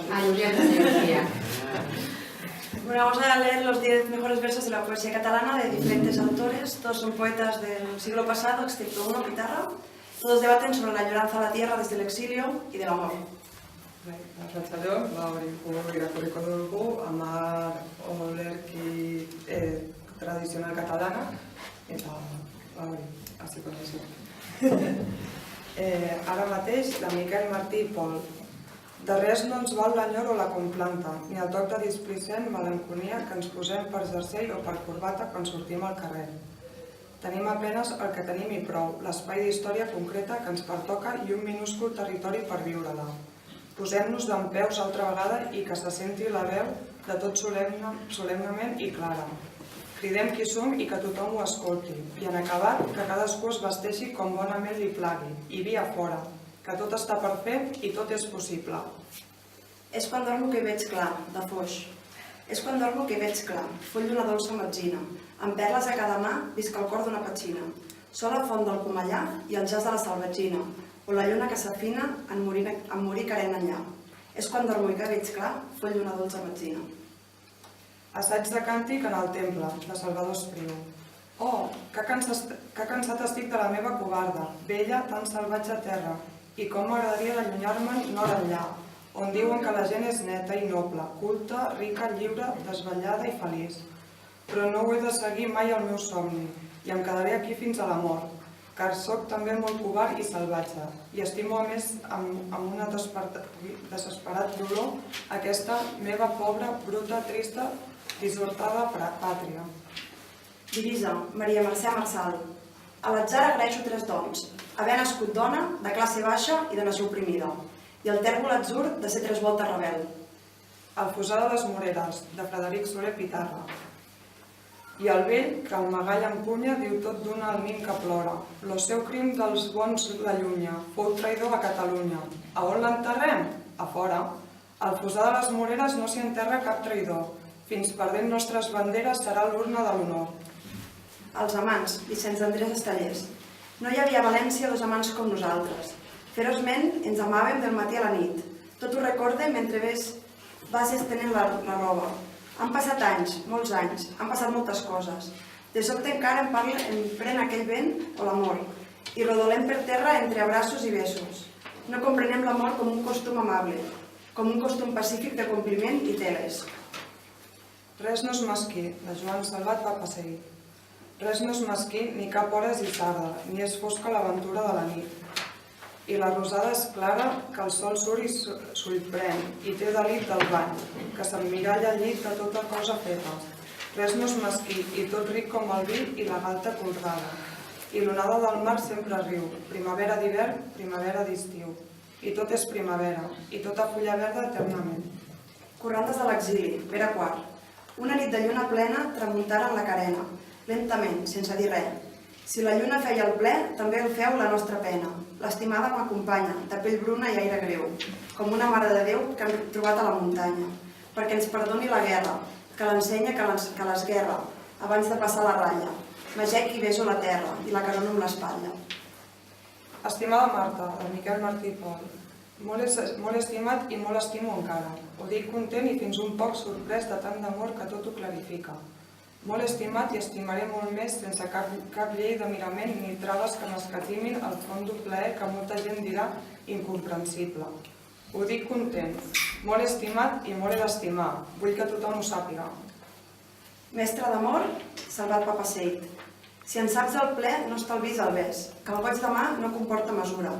Lluvia de energía. Bueno, vamos a leer los 10 mejores versos de la poesía catalana de diferentes autores. Todos son poetas del siglo pasado, excepto uno, Pitarra. Todos debaten sobre la añoranza a la tierra desde el exilio y del amor. Arratsaldeon, hori irakurriko dugu, 10 olerki tradizional katalana, eta hori, hasiko naiz. Ara mateix, la Miquel Martí i Pol. De res no ens val l'enyor o la complanta, ni el toc de displicent melanconia que ens posem per jersei o per corbata quan sortim al carrer. Tenim apenes el que tenim i prou, l'espai d'història concreta que ens pertoca i un minúscul territori per viure-la. Posem-nos dempeus altra vegada i que se senti la veu de tot solemnement i clara. Cridem qui som i que tothom ho escolti. I en acabat, que cadascú es vesteixi com bonament li plagui. I via fora, que tot està per fer i tot és possible. És quan dormo que hi veig clar, de Foix. És quan dormo que hi veig clar, full d'una dolça metzina. Amb perles a cada mà, visc el cor d'una petxina. Sola font del Comellà i el jazz de la Salvatgina, o la lluna que s'afina en morir carent enllà. És quan dormo i que veig clar, full d'una dolça metzina. Assaig de càntic en el temple, de Salvador Espriu. Oh, que cansat estic de la meva covarda, vella, tan salvatge terra, i com m'agradaria d'allunyar-me'n nord enllà, on diuen que la gent és neta i noble, culta, rica, lliure, desvetllada i feliç. Però no ho he de seguir mai al meu somni, i em quedaré aquí fins a la mort, car sóc també molt covard i salvatge, i estimo a més amb un desesperat dolor aquesta meva pobra, bruta, trista, dissortada pàtria. Divisa, Maria Mercè Marçal. A l'atzar agraeixo 3 dons: haver nascut dona, de classe baixa i de nació oprimida, i el tèrbol atzur de ser 3 voltes rebel. El fusar de les Moreres, de Frederic Soler Pitarra. I el vell, que el magall empunya, diu tot d'una al nin que plora. Lo seu crim dels bons l'allunya, fou traïdor a Catalunya. A on l'enterrem? A fora. Al fusar de les Moreres no s'hi enterra cap traïdor. Fins perdent nostres banderes serà l'urna de l'honor. Els amants, Vicenç Andrés Estellers. No hi havia a València 2 amants com nosaltres. Ferozment ens amàvem del matí a la nit. Tot ho recorde mentre vas estenent la roba. Han passat anys, molts anys, han passat moltes coses. De sobte encara em pren aquell vent o l'amor i rodolem per terra entre abraços i besos. No comprenem l'amor com un costum amable, com un costum pacífic de compliment i teles. Res no és mesquí, de Joan Salvat va passeir. Res no és mesquí, ni cap hora és guissarda, ni és fosca l'aventura de la nit. I la rosada és clara, que el sol surt i s'ull pren, i té delit del bany, que s'emmiralla al llit de tota cosa feta. Res no és mesquí, i tot ric com el vi i la galta colrada. I l'onada del mar sempre riu, primavera d'hivern, primavera d'estiu. I tot és primavera, i tota fulla verda eternament. Corrandes de l'exili, Pere IV. Una nit de lluna plena tramuntaren la carena, lentament, sense dir res. Si la lluna feia el ple, també el feu la nostra pena. L'estimada m'acompanya, de pell bruna i aire greu, com una mare de Déu que hem trobat a la muntanya, perquè ens perdoni la guerra, que l'ensenya que l'esguerra, abans de passar la ratlla. M'agec i beso la terra, i la carono amb l'espatlla. Estimada Marta, de Miquel Martí i Pol. Molt estimat i molt estimo encara. Ho dic content i fins un poc sorprès de tant d'amor que tot ho clarifica. Molt estimat i estimaré molt més sense cap llei de mirament ni traves que m'escatimin el font d'un plaer que molta gent dirà incomprensible. Ho dic content, molt estimat i molt he d'estimar. Vull que tothom ho sàpiga. Mestre d'amor, Salvat Papaseit. Si en saps el ple, no estalvis el bes, que el goig de mà no comporta mesura.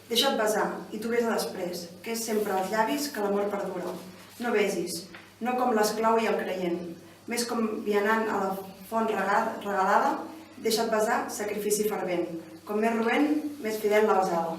Deixa't besar, i tu besa després, que és sempre als llavis que l'amor perdura. No besis, no com l'esclau i el creient, més com vianant a la font regalada, deixa't besar, sacrifici fervent. Com més roent, més fidel la besada.